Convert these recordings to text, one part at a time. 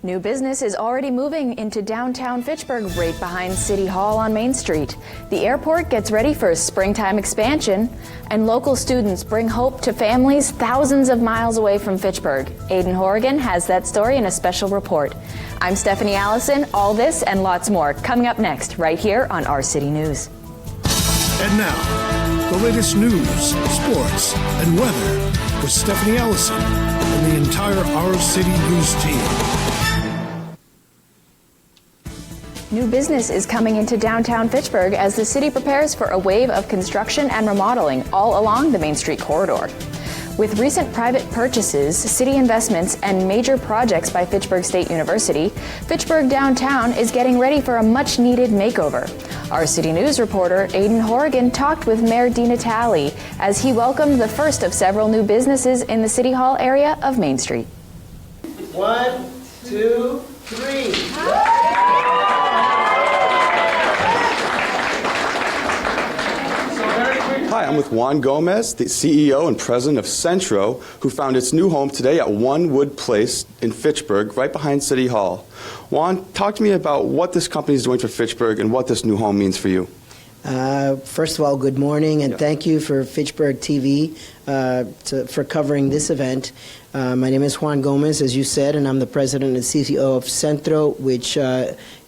New business is already moving into downtown Fitchburg, right behind City Hall on Main Street. The airport gets ready for a springtime expansion, and local students bring hope to families thousands of miles away from Fitchburg. Aiden Horrigan has that story in a special report. I'm Stephanie Allison. All this and lots more coming up next, right here on Our City News. And now, the latest news, sports, and weather with Stephanie Allison and the entire Our City News team. New business is coming into downtown Fitchburg as the city prepares for a wave of construction and remodeling all along the Main Street corridor. With recent private purchases, city investments, and major projects by Fitchburg State University, Fitchburg downtown is getting ready for a much-needed makeover. Our City News reporter, Aiden Horrigan, talked with Mayor DiNatale as he welcomed the first of several new businesses in the City Hall area of Main Street. 1, 2, 3. Hi, I'm with Juan Gomez, the CEO and president of Centro, who found its new home today at One Wood Place in Fitchburg, right behind City Hall. Juan, talk to me about what this company is doing for Fitchburg and what this new home means for you. First of all, good morning, and thank you for Fitchburg TV for covering this event. My name is Juan Gomez, as you said, and I'm the president and CEO of Centro, which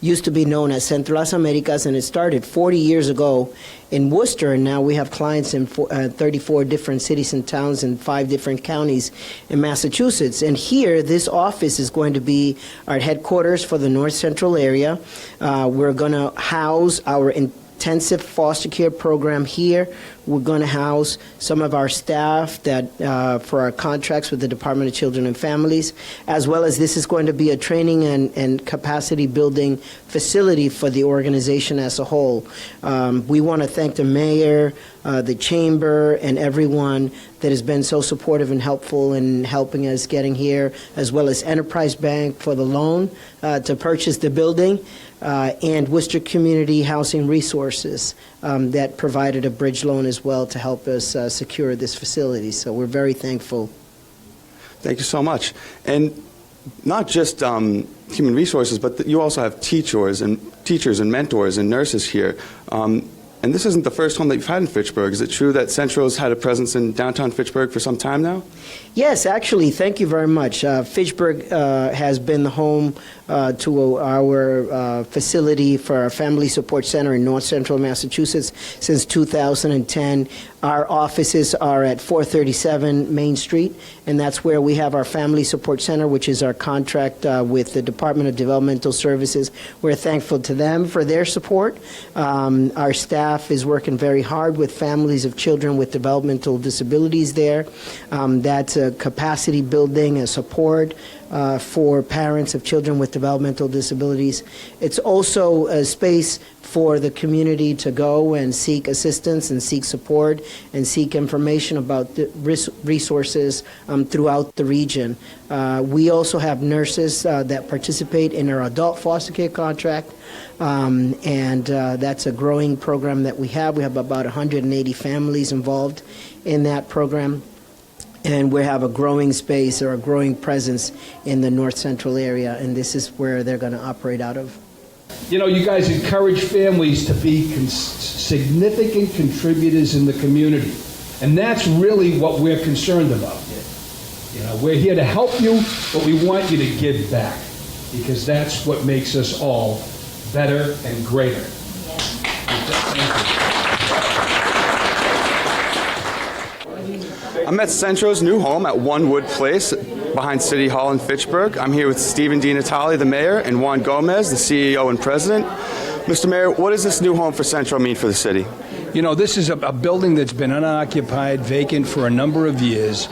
used to be known as Centro Las Americas, and it started 40 years ago in Worcester, and now we have clients in 34 different cities and towns in 5 different counties in Massachusetts. And here, this office is going to be our headquarters for the North Central area. We're going to house our intensive foster care program here. We're going to house some of our staff that for our contracts with the Department of Children and Families, as well as this is going to be a training and capacity building facility for the organization as a whole. We want to thank the mayor, the chamber, and everyone that has been so supportive and helpful in helping us getting here, as well as Enterprise Bank for the loan to purchase the building, and Worcester Community Housing Resources that provided a bridge loan as well to help us secure this facility. So we're very thankful. Thank you so much. And not just human resources, but you also have teachers and mentors and nurses here. And this isn't the first home that you've had in Fitchburg. Is it true that Centro's had a presence in downtown Fitchburg for some time now? Yes, actually, thank you very much. Fitchburg has been the home to our facility for our Family Support Center in North Central Massachusetts since 2010. Our offices are at 437 Main Street, and that's where we have our Family Support Center, which is our contract with the Department of Developmental Services. We're thankful to them for their support. Our staff is working very hard with families of children with developmental disabilities there. That's a capacity building, a support for parents of children with developmental disabilities. It's also a space for the community to go and seek assistance and seek support and seek information about the resources throughout the region. We also have nurses that participate in our adult foster care contract, and that's a growing program that we have. We have about 180 families involved in that program. And we have a growing space or a growing presence in the North Central area, and this is where they're going to operate out of. You know, you guys encourage families to be significant contributors in the community, and that's really what we're concerned about here. You know, we're here to help you, but we want you to give back, because that's what makes us all better and greater. I'm at Centro's new home at One Wood Place behind City Hall in Fitchburg. I'm here with Stephen DiNatale, the mayor, and Juan Gomez, the CEO and president. Mr. Mayor, what does this new home for Centro mean for the city? You know, this is a building that's been unoccupied, vacant for a number of years.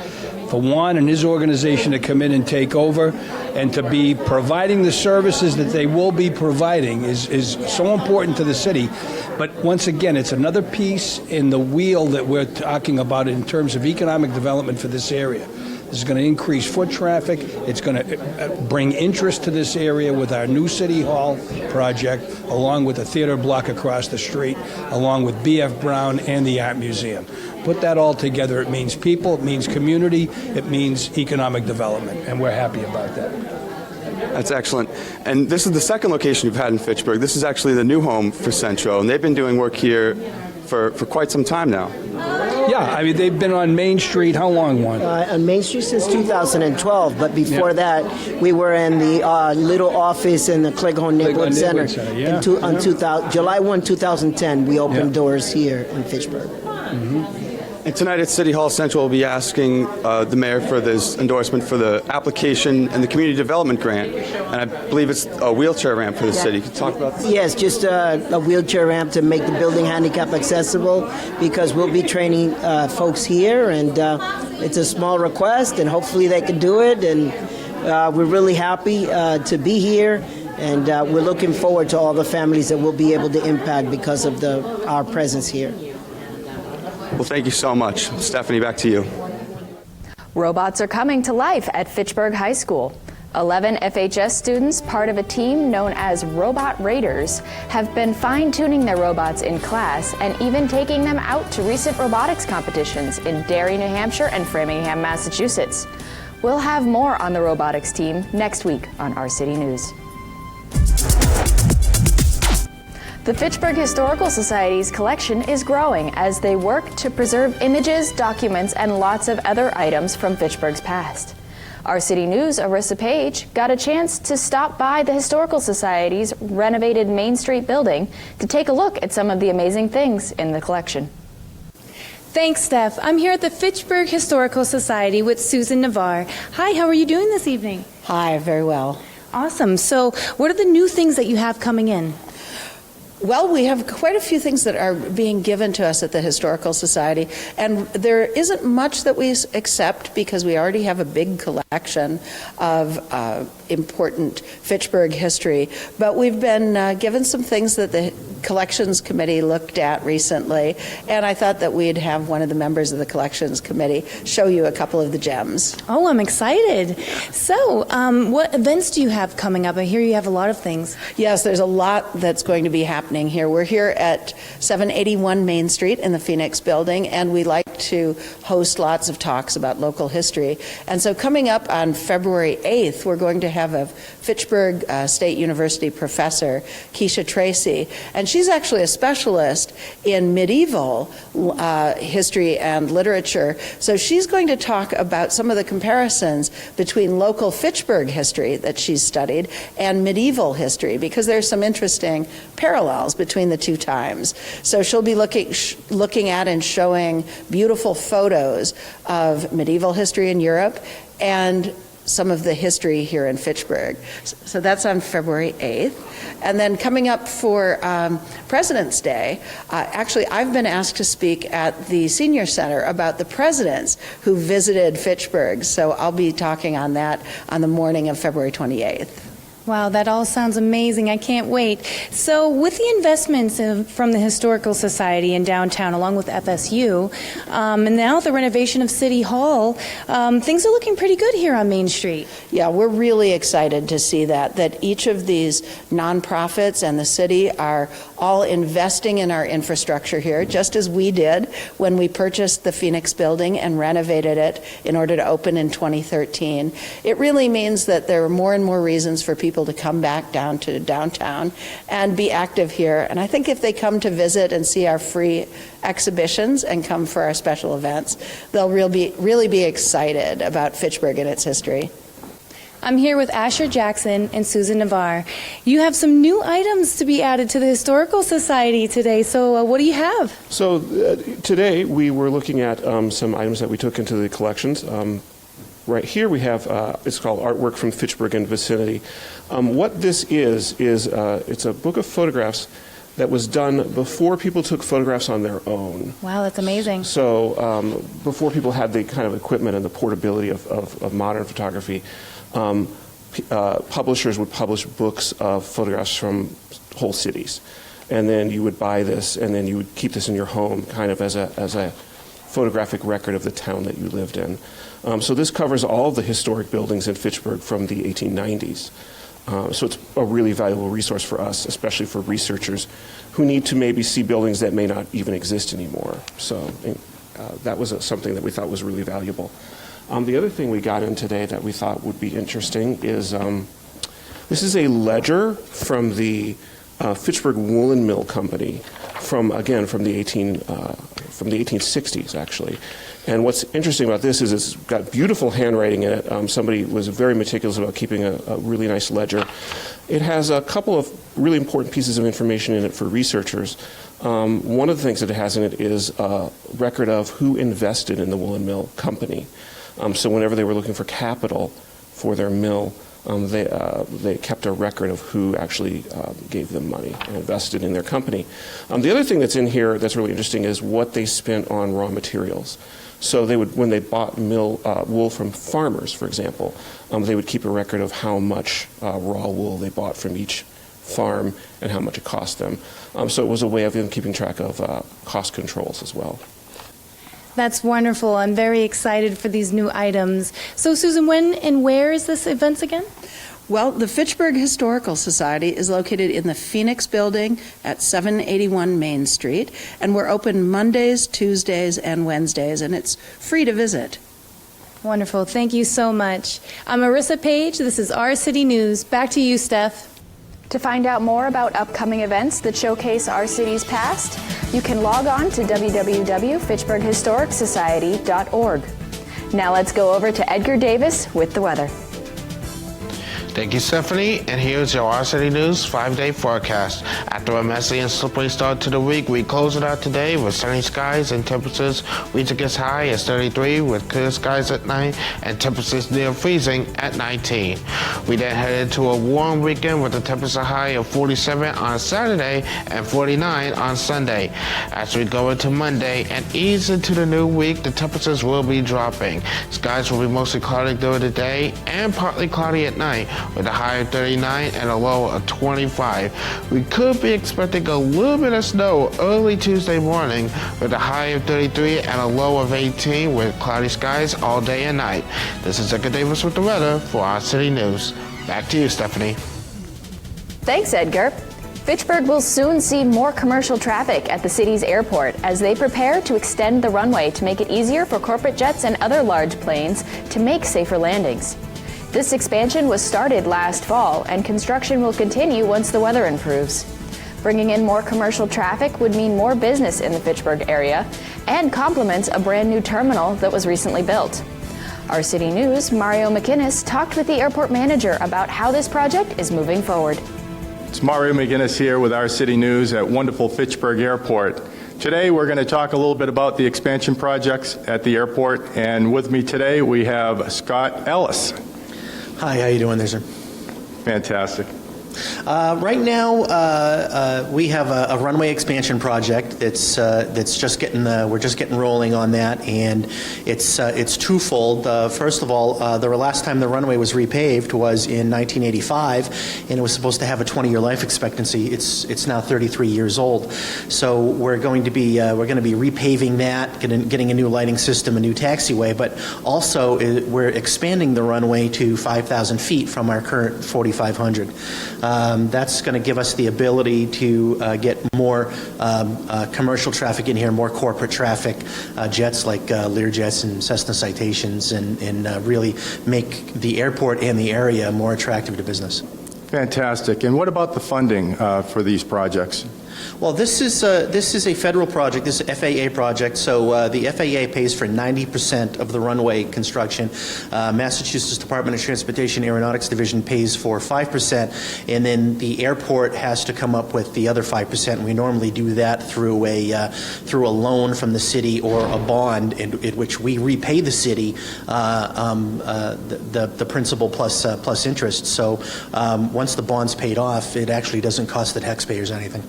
For Juan and his organization to come in and take over and to be providing the services that they will be providing is so important to the city. But once again, it's another piece in the wheel that we're talking about in terms of economic development for this area. This is going to increase foot traffic. It's going to bring interest to this area with our new City Hall project, along with the theater block across the street, along with B.F. Brown and the Art Museum. Put that all together, it means people, it means community, it means economic development, and we're happy about that. That's excellent. And this is the second location you've had in Fitchburg. This is actually the new home for Centro, and they've been doing work here for quite some time now. Yeah, I mean, they've been on Main Street, how long, Juan? On Main Street since 2012, but before that, we were in the little office in the Cleghorn Neighborhood Center. Yeah. On July 1, 2010, we opened doors here in Fitchburg. And tonight at City Hall, Central will be asking the mayor for this endorsement for the application and the community development grant. And I believe it's a wheelchair ramp for the city. Can you talk about this? Yes, just a wheelchair ramp to make the building handicap accessible, because we'll be training folks here, and it's a small request, and hopefully they can do it. And we're really happy to be here, and we're looking forward to all the families that we'll be able to impact because of our presence here. Well, thank you so much. Stephanie, back to you. Robots are coming to life at Fitchburg High School. 11 FHS students, part of a team known as Robot Raiders, have been fine-tuning their robots in class and even taking them out to recent robotics competitions in Derry, New Hampshire and Framingham, Massachusetts. We'll have more on the robotics team next week on Our City News. The Fitchburg Historical Society's collection is growing as they work to preserve images, documents, and lots of other items from Fitchburg's past. Our City News' Arissa Page got a chance to stop by the Historical Society's renovated Main Street building to take a look at some of the amazing things in the collection. Thanks, Steph. I'm here at the Fitchburg Historical Society with Susan Navarre. Hi, how are you doing this evening? Hi, very well. Awesome. So what are the new things that you have coming in? Well, we have quite a few things that are being given to us at the Historical Society, and there isn't much that we accept because we already have a big collection of important Fitchburg history. But we've been given some things that the Collections Committee looked at recently, and I thought that we'd have one of the members of the Collections Committee show you a couple of the gems. Oh, I'm excited. So, what events do you have coming up? I hear you have a lot of things. Yes, there's a lot that's going to be happening here. We're here at 781 Main Street in the Phoenix Building, and we like to host lots of talks about local history. And so coming up on February 8th, we're going to have a Fitchburg State University professor, Keisha Tracy, and she's actually a specialist in medieval history and literature. So she's going to talk about some of the comparisons between local Fitchburg history that she's studied and medieval history, because there's some interesting parallels between the two times. So she'll be looking at and showing beautiful photos of medieval history in Europe and some of the history here in Fitchburg. So that's on February 8th. And then coming up for President's Day, actually I've been asked to speak at the Senior Center about the presidents who visited Fitchburg. So I'll be talking on that on the morning of February 28th. Wow, that all sounds amazing. I can't wait. So with the investments from the Historical Society in downtown, along with FSU, and now the renovation of City Hall, things are looking pretty good here on Main Street. Yeah, we're really excited to see that each of these nonprofits and the city are all investing in our infrastructure here, just as we did when we purchased the Phoenix building and renovated it in order to open in 2013. It really means that there are more and more reasons for people to come back down to downtown and be active here. And I think if they come to visit and see our free exhibitions and come for our special events, they'll really be excited about Fitchburg and its history. I'm here with Asher Jackson and Susan Navarre. You have some new items to be added to the Historical Society today, so what do you have? So today we were looking at some items that we took into the collections. Right here we have, it's called Artwork from Fitchburg and Vicinity. What this is it's a book of photographs that was done before people took photographs on their own. Wow, that's amazing. So before people had the kind of equipment and the portability of modern photography, publishers would publish books of photographs from whole cities. And then you would buy this, and then you would keep this in your home kind of as a photographic record of the town that you lived in. So this covers all the historic buildings in Fitchburg from the 1890s. So it's a really valuable resource for us, especially for researchers who need to maybe see buildings that may not even exist anymore. So that was something that we thought was really valuable. The other thing we got in today that we thought would be interesting is This is a ledger from the Fitchburg Woolen Mill Company from the 1860s, actually. And what's interesting about this is it's got beautiful handwriting in it. Somebody was very meticulous about keeping a really nice ledger. It has a couple of really important pieces of information in it for researchers. One of the things that it has in it is a record of who invested in the Woolen Mill Company. So whenever they were looking for capital for their mill, they kept a record of who actually gave them money and invested in their company. The other thing that's in here that's really interesting is what they spent on raw materials. So they would, when they bought wool from farmers, for example, they would keep a record of how much raw wool they bought from each farm and how much it cost them. So it was a way of them keeping track of cost controls as well. That's wonderful. I'm very excited for these new items. So, Susan, when and where is this event again? Well, the Fitchburg Historical Society is located in the Phoenix Building at 781 Main Street, and we're open Mondays, Tuesdays, and Wednesdays, and it's free to visit. Wonderful. Thank you so much. I'm Marissa Page. This is Our City News. Back to you, Steph. To find out more about upcoming events that showcase our city's past, you can log on to www.fitchburghistoricsociety.org. Now let's go over to Edgar Davis with the weather. Thank you, Stephanie. And here's your Our City News 5-day forecast. After a messy and slippery start to the week, we close it out today with sunny skies and temperatures reaching as high as 33 with clear skies at night and temperatures near freezing at 19. We then head into a warm weekend with a temperature high of 47 on Saturday and 49 on Sunday. As we go into Monday and ease into the new week, the temperatures will be dropping. Skies will be mostly cloudy during the day and partly cloudy at night, with a high of 39 and a low of 25. We could be expecting a little bit of snow early Tuesday morning with a high of 33 and a low of 18 with cloudy skies all day and night. This is Edgar Davis with the weather for Our City News. Back to you, Stephanie. Thanks, Edgar. Fitchburg will soon see more commercial traffic at the city's airport as they prepare to extend the runway to make it easier for corporate jets and other large planes to make safer landings. This expansion was started last fall, and construction will continue once the weather improves. Bringing in more commercial traffic would mean more business in the Fitchburg area and complements a brand new terminal that was recently built. Our City News' Mario McInnes talked with the airport manager about how this project is moving forward. It's Mario McInnes here with Our City News at wonderful Fitchburg Airport. Today we're going to talk a little bit about the expansion projects at the airport, and with me today we have Scott Ellis. Hi, how you doing there, sir? Fantastic. Right now, we have a runway expansion project that's just getting we're just getting rolling on that, and it's twofold. First of all, the last time the runway was repaved was in 1985, and it was supposed to have a 20-year life expectancy. It's now 33 years old, so we're going to be repaving that, getting a new lighting system, a new taxiway, but also we're expanding the runway to 5,000 feet from our current 4,500. That's going to give us the ability to get more commercial traffic in here, more corporate traffic, jets like Learjets and Cessna Citations, and really make the airport and the area more attractive to business. Fantastic. And what about the funding for these projects? Well, this is a federal project. This is an FAA project. So the FAA pays for 90% of the runway construction. Massachusetts Department of Transportation Aeronautics Division pays for 5%, and then the airport has to come up with the other 5%. We normally do that through a loan from the city or a bond, in which we repay the city the principal plus interest. So once the bond's paid off, it actually doesn't cost the taxpayers anything.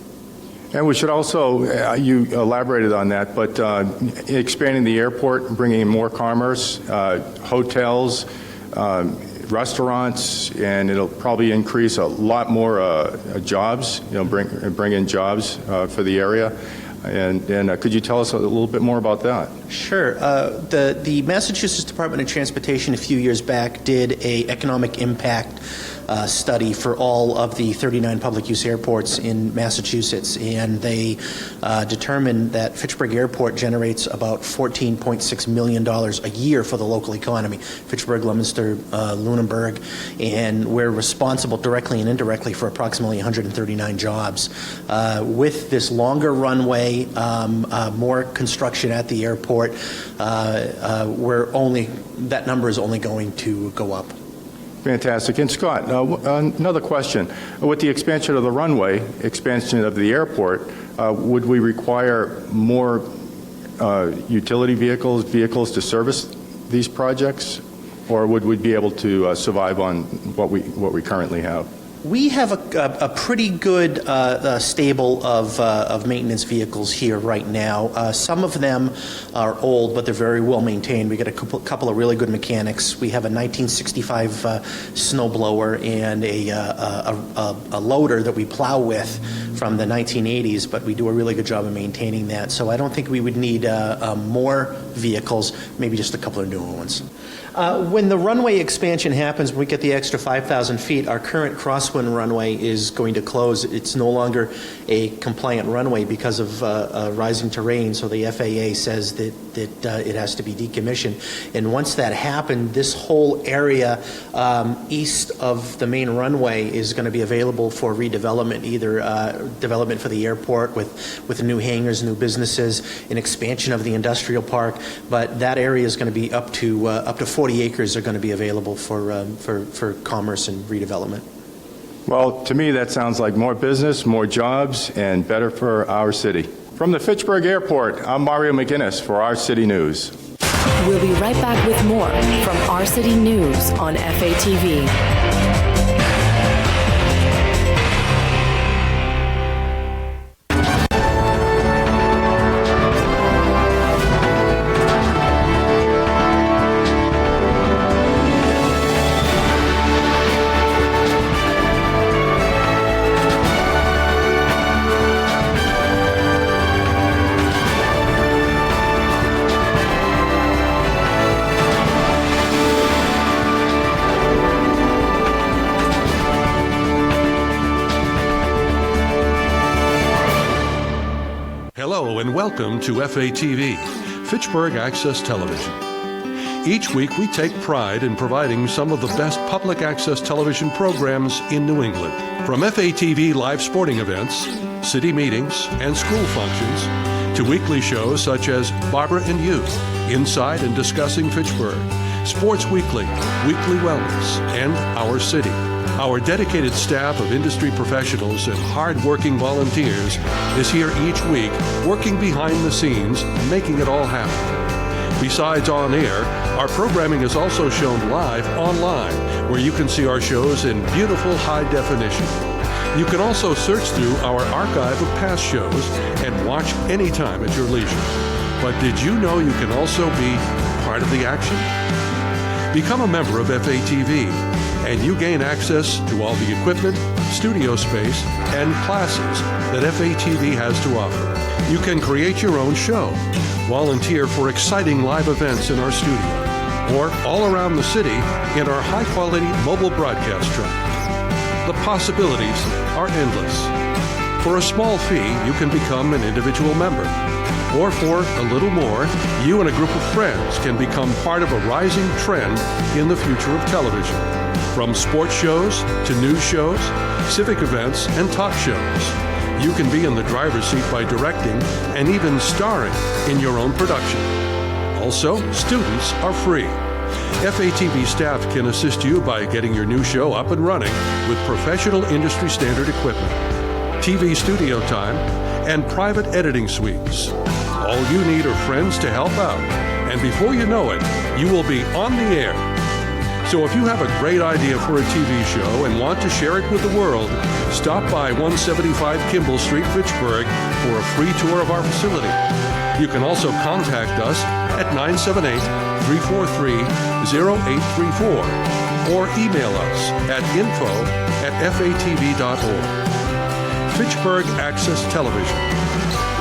And we should also, you elaborated on that, but expanding the airport, bringing in more commerce, hotels, restaurants, and it'll probably increase a lot more jobs, bring in jobs for the area. And could you tell us a little bit more about that? Sure. The Massachusetts Department of Transportation a few years back did a economic impact study for all of the 39 public use airports in Massachusetts, and they determined that Fitchburg Airport generates about $14.6 million a year for the local economy. Fitchburg, Leominster, Lunenburg, and we're responsible directly and indirectly for approximately 139 jobs. With this longer runway, more construction at the airport, that number is only going to go up. Fantastic. And Scott, another question. With the expansion of the runway, expansion of the airport, would we require more utility vehicles to service these projects, or would we be able to survive on what we currently have? We have a pretty good stable of maintenance vehicles here right now. Some of them are old, but they're very well maintained. We got a couple of really good mechanics. We have a 1965 snowblower and a loader that we plow with from the 1980s, but we do a really good job of maintaining that. So I don't think we would need more vehicles, maybe just a couple of newer ones. When the runway expansion happens, when we get the extra 5,000 feet, our current crosswind runway is going to close. It's no longer a compliant runway because of rising terrain, so the FAA says that it has to be decommissioned. And once that happened, this whole area east of the main runway is going to be available for redevelopment, either development for the airport with new hangars, new businesses, an expansion of the industrial park, but that area is going to be up to 40 acres are going to be available for commerce and redevelopment. Well, to me, that sounds like more business, more jobs, and better for our city. From the Fitchburg Airport, I'm Mario McGinnis for Our City News. We'll be right back with more from Our City News on FATV. Hello and welcome to FATV, Fitchburg Access Television. Each week we take pride in providing some of the best public access television programs in New England. From FATV live sporting events, city meetings, and school functions, to weekly shows such as Barbara and You, Inside and Discussing Fitchburg, Sports Weekly, Weekly Wellness, and Our City. Our dedicated staff of industry professionals and hard-working volunteers is here each week working behind the scenes, making it all happen. Besides on air, our programming is also shown live online, where you can see our shows in beautiful high definition. You can also search through our archive of past shows and watch anytime at your leisure. But did you know you can also be part of the action? Become a member of FATV, and you gain access to all the equipment, studio space, and classes that FATV has to offer. You can create your own show, volunteer for exciting live events in our studio, or all around the city in our high-quality mobile broadcast truck. The possibilities are endless. For a small fee, you can become an individual member. Or for a little more, you and a group of friends can become part of a rising trend in the future of television. From sports shows to news shows, civic events, and talk shows, you can be in the driver's seat by directing and even starring in your own production. Also, students are free. FATV staff can assist you by getting your new show up and running with professional industry standard equipment, TV studio time, and private editing suites. All you need are friends to help out, and before you know it, you will be on the air. So if you have a great idea for a TV show and want to share it with the world, stop by 175 Kimball Street, Fitchburg for a free tour of our facility. You can also contact us at 978-343-0834 or email us at info@fatv.org. Fitchburg Access Television,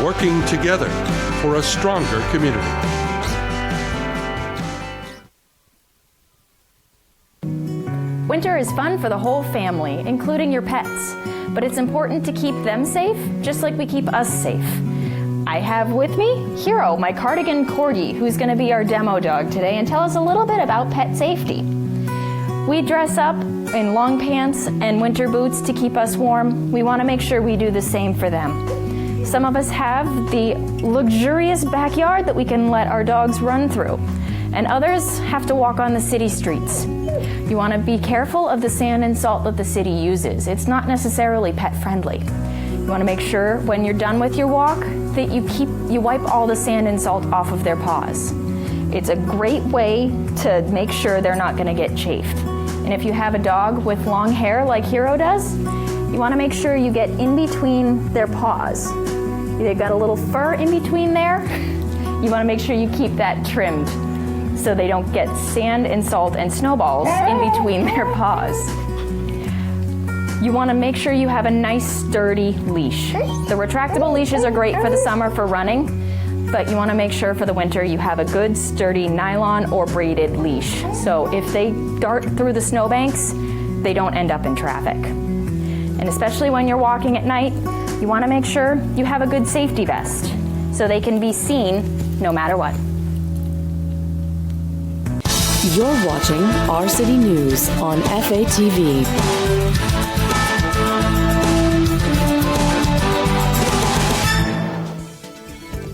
working together for a stronger community. Winter is fun for the whole family, including your pets, but it's important to keep them safe, just like we keep us safe. I have with me Hero, my cardigan corgi, who's going to be our demo dog today and tell us a little bit about pet safety. We dress up in long pants and winter boots to keep us warm. We want to make sure we do the same for them. Some of us have the luxurious backyard that we can let our dogs run through, and others have to walk on the city streets. You want to be careful of the sand and salt that the city uses. It's not necessarily pet friendly. You want to make sure when you're done with your walk that you wipe all the sand and salt off of their paws. It's a great way to make sure they're not going to get chafed. And if you have a dog with long hair like Hero does, you want to make sure you get in between their paws. They've got a little fur in between there. You want to make sure you keep that trimmed so they don't get sand and salt and snowballs in between their paws. You want to make sure you have a nice sturdy leash. The retractable leashes are great for the summer for running, but you want to make sure for the winter you have a good sturdy nylon or braided leash. So if they dart through the snowbanks, they don't end up in traffic. And especially when you're walking at night, you want to make sure you have a good safety vest so they can be seen no matter what. You're watching Our City News on FATV.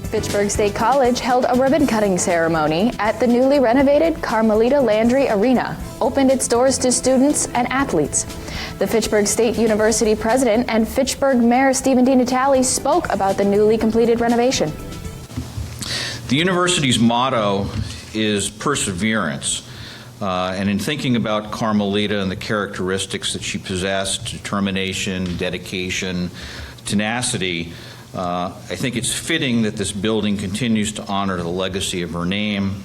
Fitchburg State College held a ribbon-cutting ceremony at the newly renovated Carmelita Landry Arena, opened its doors to students and athletes. The Fitchburg State University president and Fitchburg Mayor Stephen DiNatale spoke about the newly completed renovation. The university's motto is perseverance. And in thinking about Carmelita and the characteristics that she possessed, determination, dedication, tenacity, I think it's fitting that this building continues to honor the legacy of her name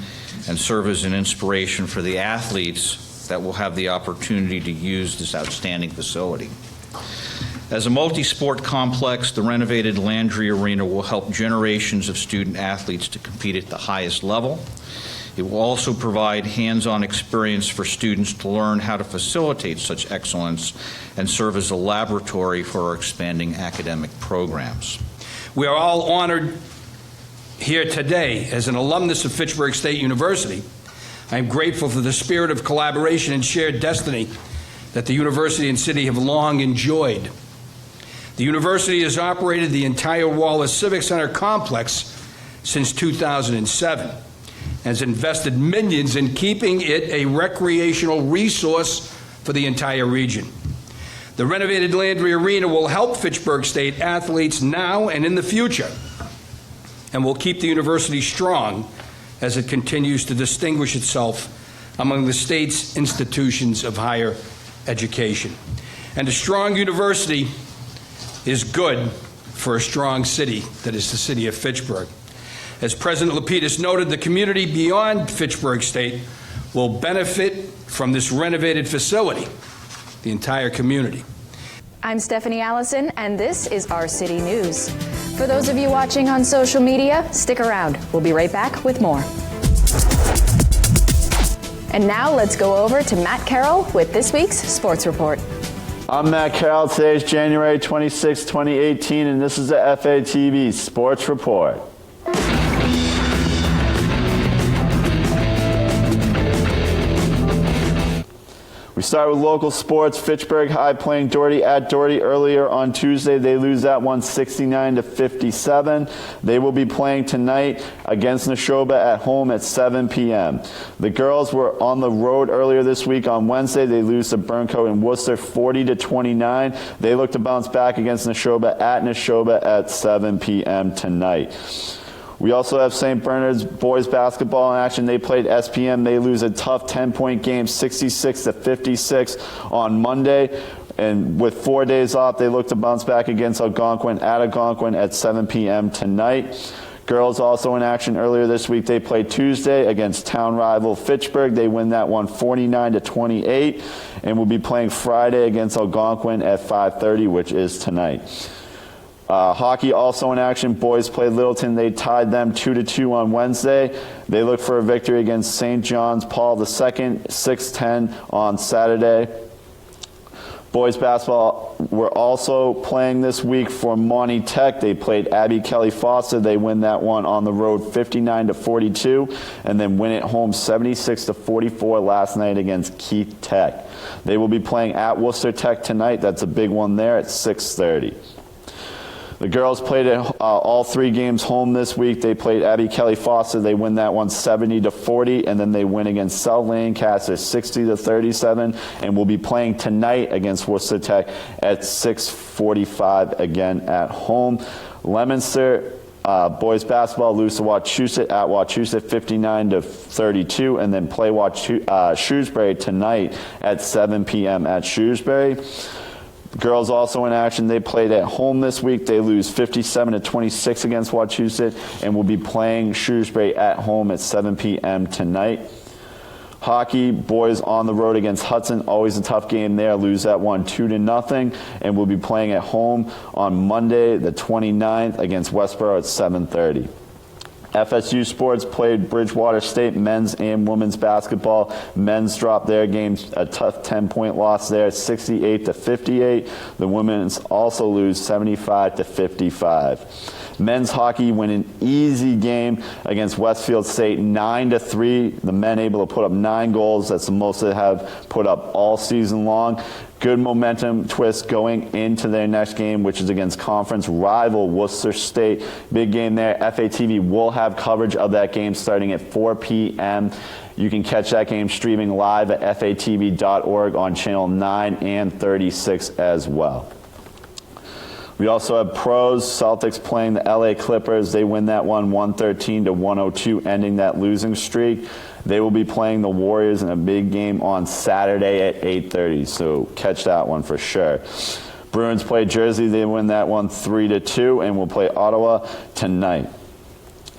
and serve as an inspiration for the athletes that will have the opportunity to use this outstanding facility. As a multi-sport complex, the renovated Landry Arena will help generations of student athletes to compete at the highest level. It will also provide hands-on experience for students to learn how to facilitate such excellence and serve as a laboratory for our expanding academic programs. We are all honored here today as an alumnus of Fitchburg State University. I am grateful for the spirit of collaboration and shared destiny that the university and city have long enjoyed. The university has operated the entire Wallace Civic Center complex since 2007 and has invested millions in keeping it a recreational resource for the entire region. The renovated Landry Arena will help Fitchburg State athletes now and in the future, and will keep the university strong as it continues to distinguish itself among the state's institutions of higher education. And a strong university is good for a strong city, that is the city of Fitchburg. As President Lapidus noted, the community beyond Fitchburg State will benefit from this renovated facility, the entire community. I'm Stephanie Allison, and this is Our City News. For those of you watching on social media, stick around. We'll be right back with more. And now let's go over to Matt Carroll with this week's Sports Report. I'm Matt Carroll. Today is January 26, 2018, and this is the FATV Sports Report. We start with local sports. Fitchburg High playing Doherty at Doherty earlier on Tuesday. They lose that one 69-57. They will be playing tonight against Neshoba at home at 7 p.m. The girls were on the road earlier this week on Wednesday. They lose to Burncoat and Worcester 40-29. They look to bounce back against Neshoba at 7 p.m. tonight. We also have St. Bernard's boys basketball in action. They played SPM. They lose a tough 10-point game, 66-56 on Monday. And with 4 days off, they look to bounce back against Algonquin at Algonquin at 7 p.m. tonight. Girls also in action earlier this week. They played Tuesday against town rival Fitchburg. They win that one 49-28, and will be playing Friday against Algonquin at 5:30, which is tonight. Hockey also in action. Boys played Littleton. They tied them 2-2 on Wednesday. They look for a victory against St. John's Paul II, 6-10 on Saturday. Boys basketball were also playing this week for Monty Tech. They played Abby Kelly Foster. They win that one on the road 59-42, and then win at home 76-44 last night against Keith Tech. They will be playing at Worcester Tech tonight. That's a big one there at 6:30. The girls played all 3 games home this week. They played Abby Kelly Foster. They win that one 70-40, and then they win against South Lancaster 60-37, and will be playing tonight against Worcester Tech at 6:45 again at home. Leominster boys basketball lose to Wachusett at Wachusett 59-32, and then play Shrewsbury tonight at 7 p.m. at Shrewsbury. Girls also in action. They played at home this week. They lose 57-26 against Wachusett, and will be playing Shrewsbury at home at 7 p.m. tonight. Hockey, boys on the road against Hudson. Always a tough game there. Lose that one 2-0, and will be playing at home on Monday the 29th against Westboro at 7:30. FSU sports played Bridgewater State men's and women's basketball. Men's dropped their games, a tough 10-point loss there, 68-58. The women's also lose 75-55. Men's hockey win an easy game against Westfield State, 9-3. The men able to put up 9 goals. That's the most they have put up all season long. Good momentum twist going into their next game, which is against conference rival Worcester State. Big game there. FATV will have coverage of that game starting at 4 p.m. You can catch that game streaming live at fatv.org on channel 9 and 36 as well. We also have pros. Celtics playing the LA Clippers. They win that one 113-102, ending that losing streak. They will be playing the Warriors in a big game on Saturday at 8:30, so catch that one for sure. Bruins play Jersey. They win that one 3-2, and will play Ottawa tonight.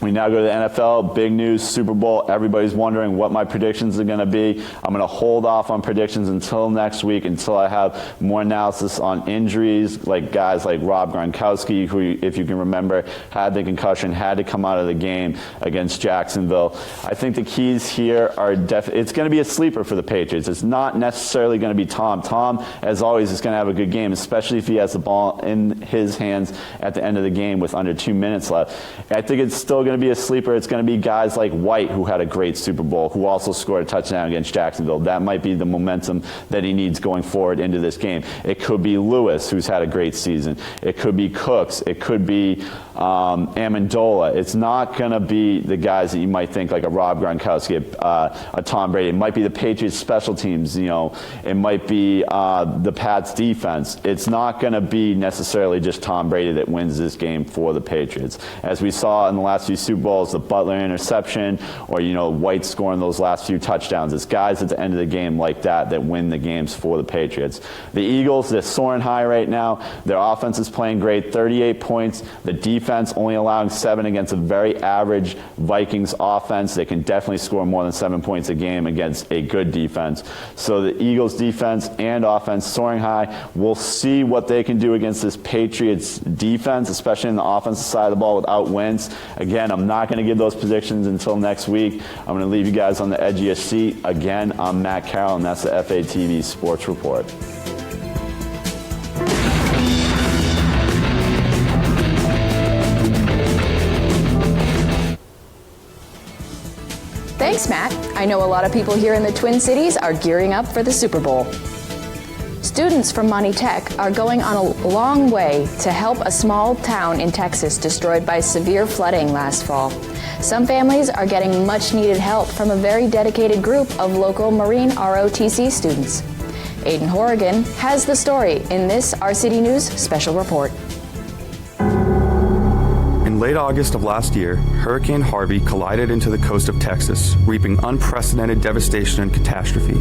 We now go to the NFL. Big news, Super Bowl. Everybody's wondering what my predictions are going to be. I'm going to hold off on predictions until next week, until I have more analysis on injuries, like guys like Rob Gronkowski, who, if you can remember, had the concussion, had to come out of the game against Jacksonville. I think the keys here are it's going to be a sleeper for the Patriots. It's not necessarily going to be Tom. Tom, as always, is going to have a good game, especially if he has the ball in his hands at the end of the game with under 2 minutes left. I think it's still going to be a sleeper. It's going to be guys like White, who had a great Super Bowl, who also scored a touchdown against Jacksonville. That might be the momentum that he needs going forward into this game. It could be Lewis, who's had a great season. It could be Cooks. It could be Amendola. It's not going to be the guys that you might think, like a Rob Gronkowski, a Tom Brady. It might be the Patriots special teams. It might be the Pats defense. It's not going to be necessarily just Tom Brady that wins this game for the Patriots. As we saw in the last few Super Bowls, the Butler interception, or White scoring those last few touchdowns. It's guys at the end of the game like that win the games for the Patriots. The Eagles, they're soaring high right now. Their offense is playing great, 38 points. The defense only allowing 7 against a very average Vikings offense. They can definitely score more than 7 points a game against a good defense. So the Eagles defense and offense soaring high. We'll see what they can do against this Patriots defense, especially in the offensive side of the ball without Wentz. Again, I'm not going to give those predictions until next week. I'm going to leave you guys on the edge of your seat. Again, I'm Matt Carroll, and that's the FATV Sports Report. Thanks, Matt. I know a lot of people here in the Twin Cities are gearing up for the Super Bowl. Students from Monty Tech are going on a long way to help a small town in Texas destroyed by severe flooding last fall. Some families are getting much-needed help from a very dedicated group of local Marine ROTC students. Aiden Horrigan has the story in this Our City News special report. In late August of last year, Hurricane Harvey collided into the coast of Texas, reaping unprecedented devastation and catastrophe.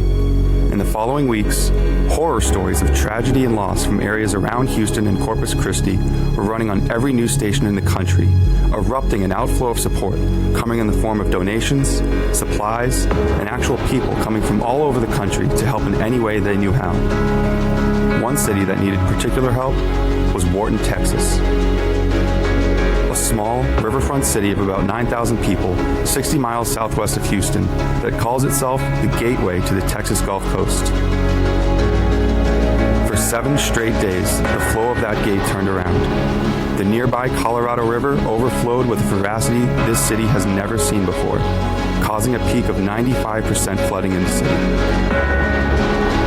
In the following weeks, horror stories of tragedy and loss from areas around Houston and Corpus Christi were running on every news station in the country, erupting an outflow of support, coming in the form of donations, supplies, and actual people coming from all over the country to help in any way they knew how. One city that needed particular help was Wharton, Texas. A small riverfront city of about 9,000 people, 60 miles southwest of Houston, that calls itself the gateway to the Texas Gulf Coast. For 7 straight days, the flow of that gate turned around. The nearby Colorado River overflowed with a ferocity this city has never seen before, causing a peak of 95% flooding in the city.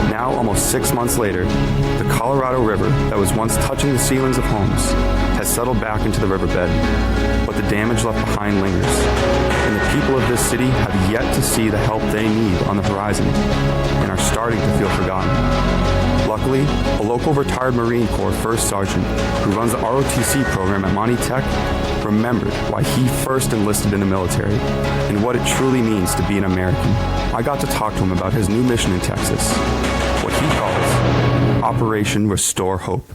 Now, almost 6 months later, the Colorado River that was once touching the ceilings of homes has settled back into the riverbed, but the damage left behind lingers, and the people of this city have yet to see the help they need on the horizon and are starting to feel forgotten. Luckily, a local retired Marine Corps First Sergeant who runs the ROTC program at Monty Tech remembered why he first enlisted in the military and what it truly means to be an American. I got to talk to him about his new mission in Texas, what he calls Operation Restore Hope.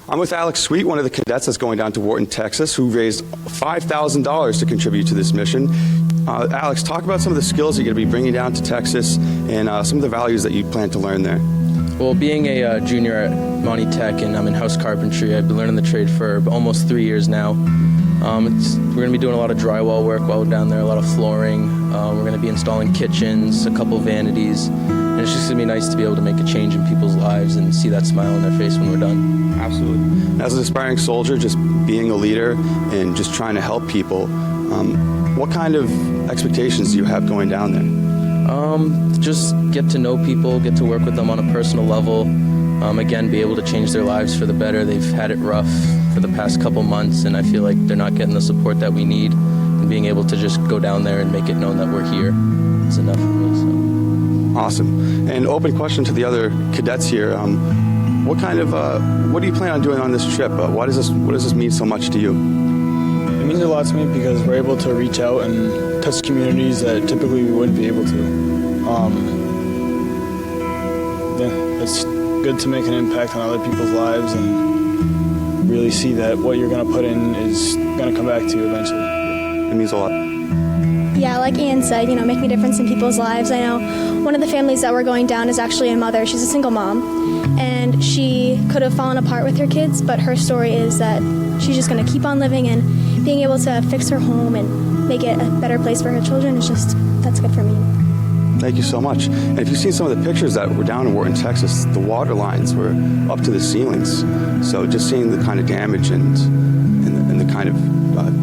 I'm with Alex Sweet, one of the cadets that's going down to Wharton, Texas, who raised $5,000 to contribute to this mission. Alex, talk about some of the skills you're going to be bringing down to Texas and some of the values that you plan to learn there. Well, being a junior at Monty Tech and I'm in house carpentry, I've been learning the trade for almost 3 years now. We're going to be doing a lot of drywall work while we're down there, a lot of flooring. We're going to be installing kitchens, a couple vanities. And it's just going to be nice to be able to make a change in people's lives and see that smile on their face when we're done. Absolutely. As an aspiring soldier, just being a leader and just trying to help people, what kind of expectations do you have going down there? Just get to know people, get to work with them on a personal level. Again, be able to change their lives for the better. They've had it rough for the past couple months, and I feel like they're not getting the support that we need. And being able to just go down there and make it known that we're here is enough for me. So. Awesome. And open question to the other cadets here. What do you plan on doing on this trip? What does this mean so much to you? It means a lot to me because we're able to reach out and touch communities that typically we wouldn't be able to. It's good to make an impact on other people's lives and really see that what you're going to put in is going to come back to you eventually. It means a lot. Yeah, like Ian said, making a difference in people's lives. I know one of the families that we're going down is actually a mother. She's a single mom, and she could have fallen apart with her kids, but her story is that she's just going to keep on living, and being able to fix her home and make it a better place for her children is that's good for me. Thank you so much. And if you've seen some of the pictures that were down in Wharton, Texas, the water lines were up to the ceilings. So just seeing the kind of damage and the kind of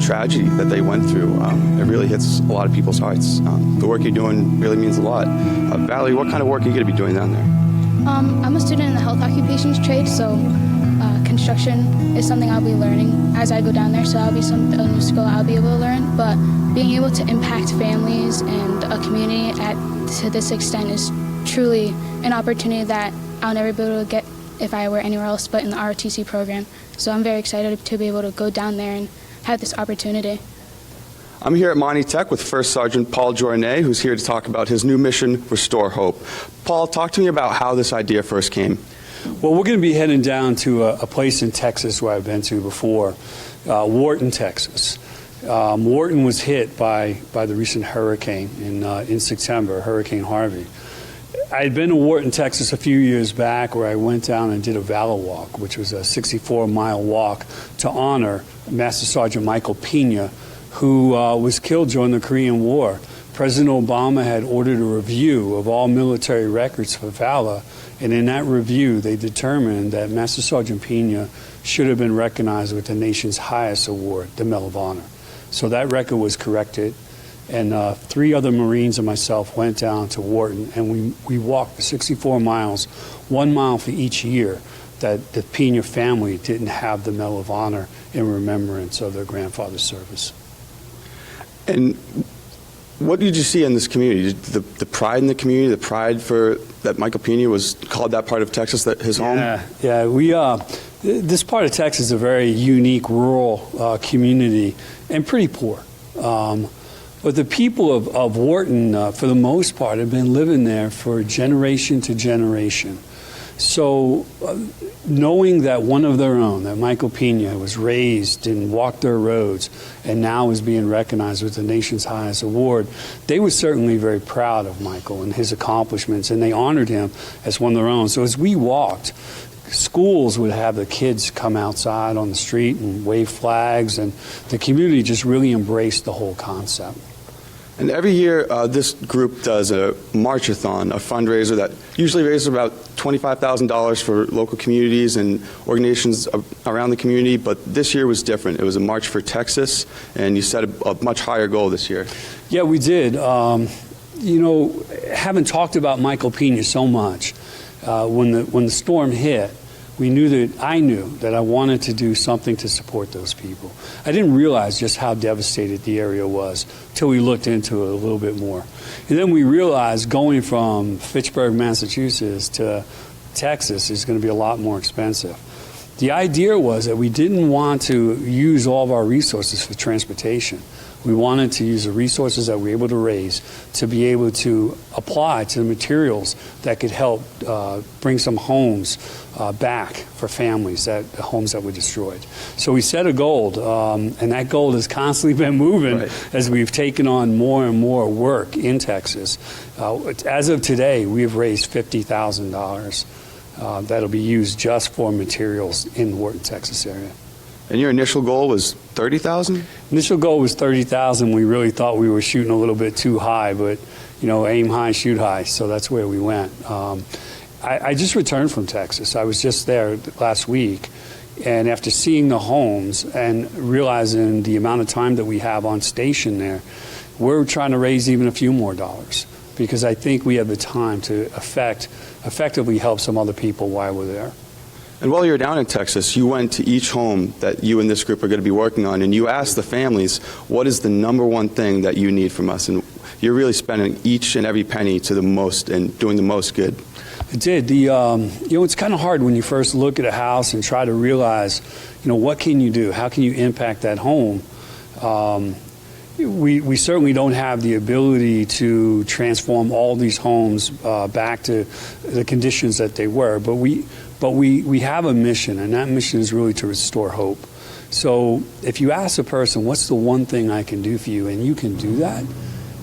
tragedy that they went through, it really hits a lot of people's hearts. The work you're doing really means a lot. Valerie, what kind of work are you going to be doing down there? I'm a student in the health occupations trade, so construction is something I'll be learning as I go down there, so that'll be a new skill I'll be able to learn. But being able to impact families and a community to this extent is truly an opportunity that I'll never be able to get if I were anywhere else but in the ROTC program. So I'm very excited to be able to go down there and have this opportunity. I'm here at Monty Tech with First Sergeant Paul Journet, who's here to talk about his new mission, Restore Hope. Paul, talk to me about how this idea first came. Well, we're going to be heading down to a place in Texas where I've been to before, Wharton, Texas. Wharton was hit by the recent hurricane in September, Hurricane Harvey. I had been to Wharton, Texas a few years back where I went down and did a Valor Walk, which was a 64-mile walk to honor Master Sergeant Michael Pena, who was killed during the Korean War. President Obama had ordered a review of all military records for valor, and in that review they determined that Master Sergeant Pena should have been recognized with the nation's highest award, the Medal of Honor. So that record was corrected, and 3 other Marines and myself went down to Wharton, and we walked for 64 miles, 1 mile for each year that the Pena family didn't have the Medal of Honor in remembrance of their grandfather's service. And what did you see in this community? The pride in the community, the pride that Michael Pena was called that part of Texas, that his home? Yeah, this part of Texas is a very unique rural community and pretty poor. But the people of Wharton, for the most part, have been living there for generation to generation. So knowing that one of their own, that Michael Pena, was raised and walked their roads and now is being recognized with the nation's highest award, they were certainly very proud of Michael and his accomplishments, and they honored him as one of their own. So as we walked, schools would have the kids come outside on the street and wave flags, and the community just really embraced the whole concept. And every year, this group does a march-a-thon, a fundraiser that usually raises about $25,000 for local communities and organizations around the community. But this year was different. It was a March for Texas, and you set a much higher goal this year. Yeah, we did. You know, having talked about Michael Pena so much, when the storm hit, I knew that I wanted to do something to support those people. I didn't realize just how devastated the area was till we looked into it a little bit more. And then we realized going from Fitchburg, Massachusetts to Texas is going to be a lot more expensive. The idea was that we didn't want to use all of our resources for transportation. We wanted to use the resources that we were able to raise to be able to apply to the materials that could help bring some homes back for families, homes that were destroyed. So we set a goal, and that goal has constantly been moving as we've taken on more and more work in Texas. As of today, we have raised $50,000 that'll be used just for materials in the Wharton, Texas area. And your initial goal was $30,000? Initial goal was $30,000. We really thought we were shooting a little bit too high, but aim high, shoot high. So that's where we went. I just returned from Texas. I was just there last week, and after seeing the homes and realizing the amount of time that we have on station there, we're trying to raise even a few more dollars because I think we have the time to effectively help some other people while we're there. And while you were down in Texas, you went to each home that you and this group are going to be working on, and you asked the families, what is the number one thing that you need from us? And you're really spending each and every penny to the most and doing the most good. It did. It's kind of hard when you first look at a house and try to realize, what can you do? How can you impact that home? We certainly don't have the ability to transform all these homes back to the conditions that they were, but we have a mission, and that mission is really to restore hope. So if you ask a person, what's the one thing I can do for you, and you can do that,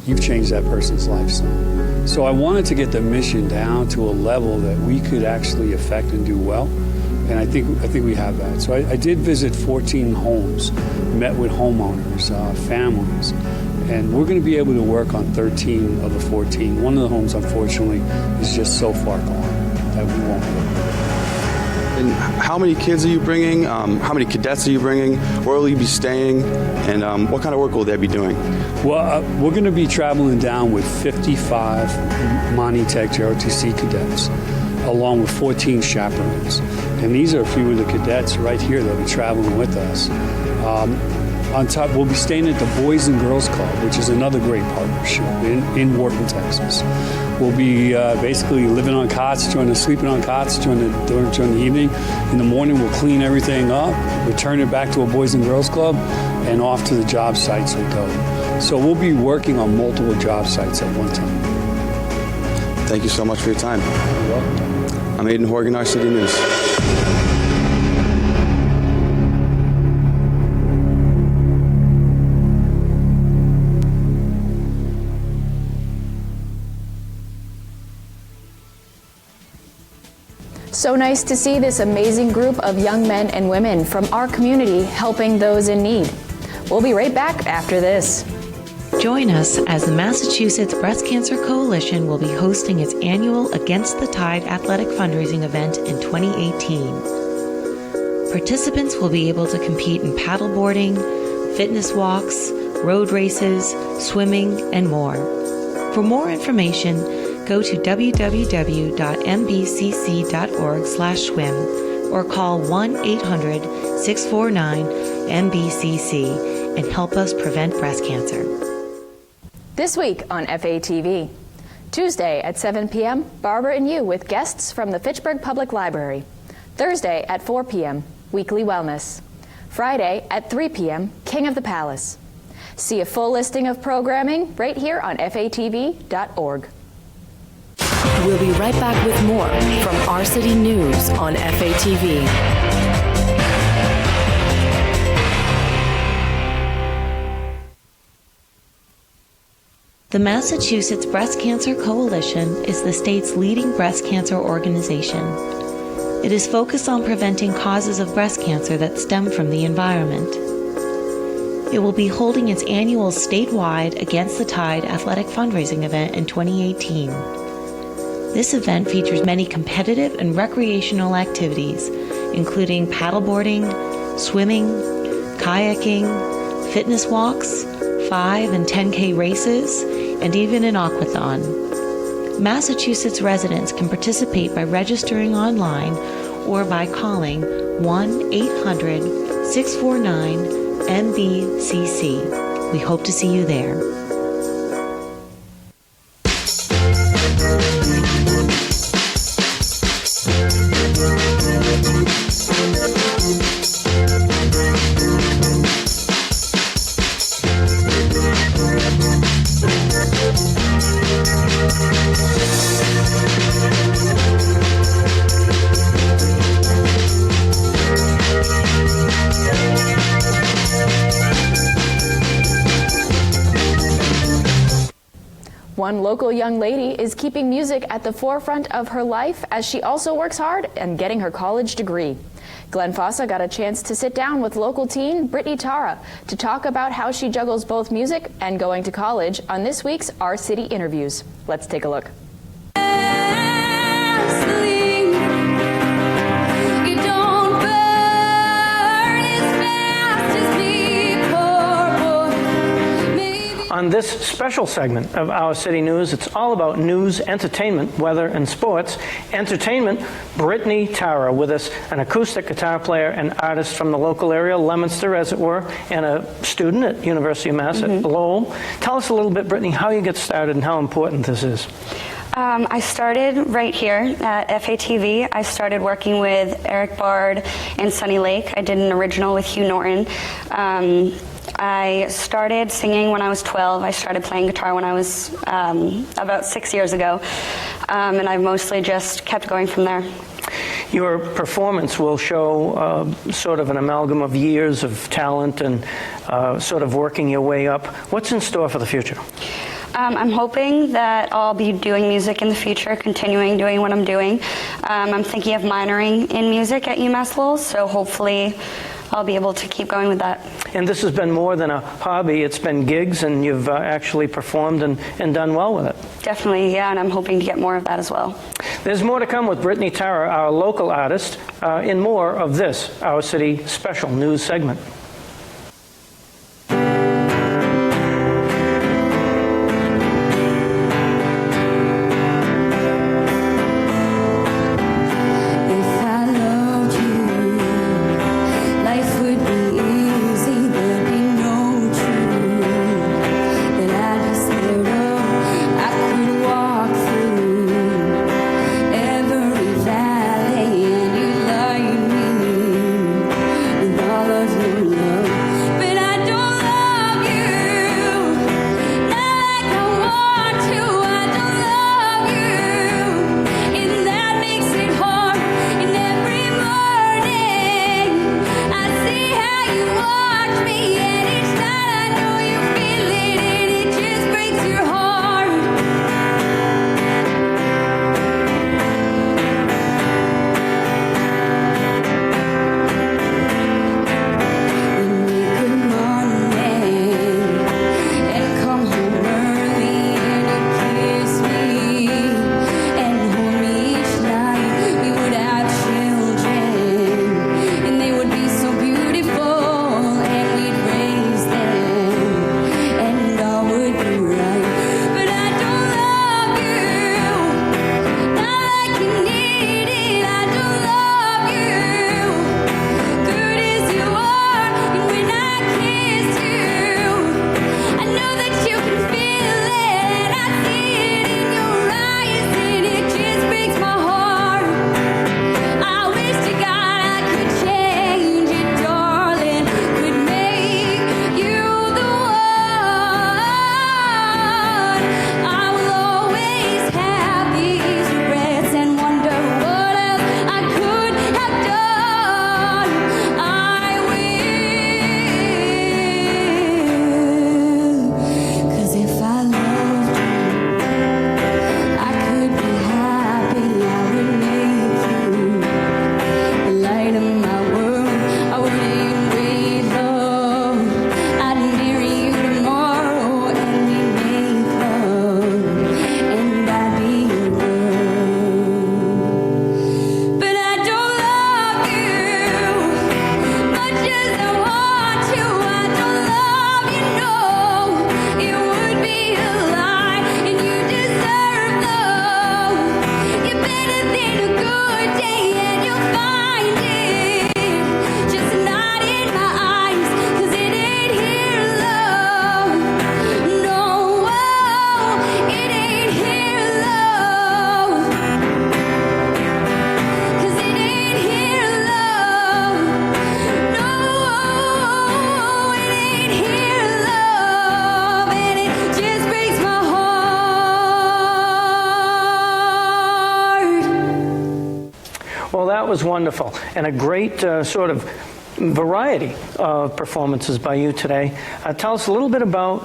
you've changed that person's life. So I wanted to get the mission down to a level that we could actually affect and do well, and I think we have that. So I did visit 14 homes, met with homeowners, families, and we're going to be able to work on 13 of the 14. One of the homes, unfortunately, is just so far gone that we won't be able to. And how many kids are you bringing? How many cadets are you bringing? Where will you be staying? And what kind of work will they be doing? Well, we're going to be traveling down with 55 Monty Tech JROTC cadets, along with 14 chaperones. And these are a few of the cadets right here that will be traveling with us. On top, we'll be staying at the Boys and Girls Club, which is another great partnership in Wharton, Texas. We'll be basically living on cots, sleeping on cots during the evening. In the morning, we'll clean everything up, return it back to a Boys and Girls Club, and off to the job sites we go. So we'll be working on multiple job sites at one time. Thank you so much for your time. You're welcome. I'm Aiden Horgan, Our City News. So nice to see this amazing group of young men and women from our community helping those in need. We'll be right back after this. Join us as the Massachusetts Breast Cancer Coalition will be hosting its annual Against the Tide athletic fundraising event in 2018. Participants will be able to compete in paddleboarding, fitness walks, road races, swimming, and more. For more information, go to www.mbcc.org/swim or call 1-800-649-MBCC and help us prevent breast cancer. This week on FATV. Tuesday at 7 p.m., Barbara and You with guests from the Fitchburg Public Library. Thursday at 4 p.m., Weekly Wellness. Friday at 3 p.m., King of the Palace. See a full listing of programming right here on FATV.org. We'll be right back with more from Our City News on FATV. The Massachusetts Breast Cancer Coalition is the state's leading breast cancer organization. It is focused on preventing causes of breast cancer that stem from the environment. It will be holding its annual statewide Against the Tide athletic fundraising event in 2018. This event features many competitive and recreational activities, including paddleboarding, swimming, kayaking, fitness walks, 5 and 10K races, and even an aquathon. Massachusetts residents can participate by registering online or by calling 1-800-649-MBCC. We hope to see you there. One local young lady is keeping music at the forefront of her life as she also works hard and getting her college degree. Glenn Fossa got a chance to sit down with local teen Brittany Tara to talk about how she juggles both music and going to college on this week's Our City Interviews. Let's take a look. On this special segment of Our City News, it's all about news, entertainment, weather, and sports. Entertainment, Brittany Tara with us, an acoustic guitar player and artist from the local area, Leominster as it were, and a student at University of Mass at Lowell. Tell us a little bit, Brittany, how you get started and how important this is. I started right here at FATV. I started working with Eric Bard and Sunny Lake. I did an original with Hugh Norton. I started singing when I was 12. I started playing guitar when I was about 6 years ago, and I've mostly just kept going from there. Your performance will show sort of an amalgam of years of talent and sort of working your way up. What's in store for the future? I'm hoping that I'll be doing music in the future, continuing doing what I'm doing. I'm thinking of minoring in music at UMass Lowell, so hopefully I'll be able to keep going with that. And this has been more than a hobby. It's been gigs, and you've actually performed and done well with it. Definitely, yeah, and I'm hoping to get more of that as well. There's more to come with Brittany Tara, our local artist, in more of this Our City special news segment. All of your Well, that was wonderful, and a great sort of variety of performances by you today. Tell us a little bit about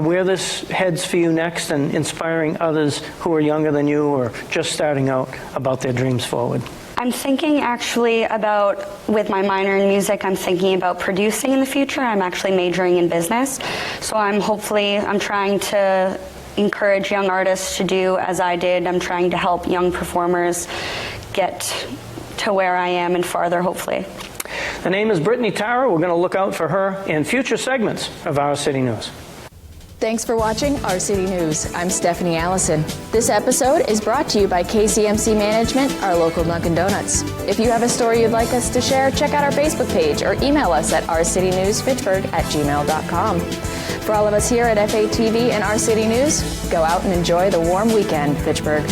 where this heads for you next, and inspiring others who are younger than you or just starting out about their dreams forward. I'm thinking actually about, with my minor in music, I'm thinking about producing in the future. I'm actually majoring in business. So I'm trying to encourage young artists to do as I did. I'm trying to help young performers get to where I am and farther, hopefully. The name is Brittany Tara. We're going to look out for her in future segments of Our City News. Thanks for watching Our City News. I'm Stephanie Allison. This episode is brought to you by KCMC Management, our local Dunkin' Donuts. If you have a story you'd like us to share, check out our Facebook page or email us at ourcitynewsfitchburg@gmail.com. For all of us here at FATV and Our City News, go out and enjoy the warm weekend, Fitchburg.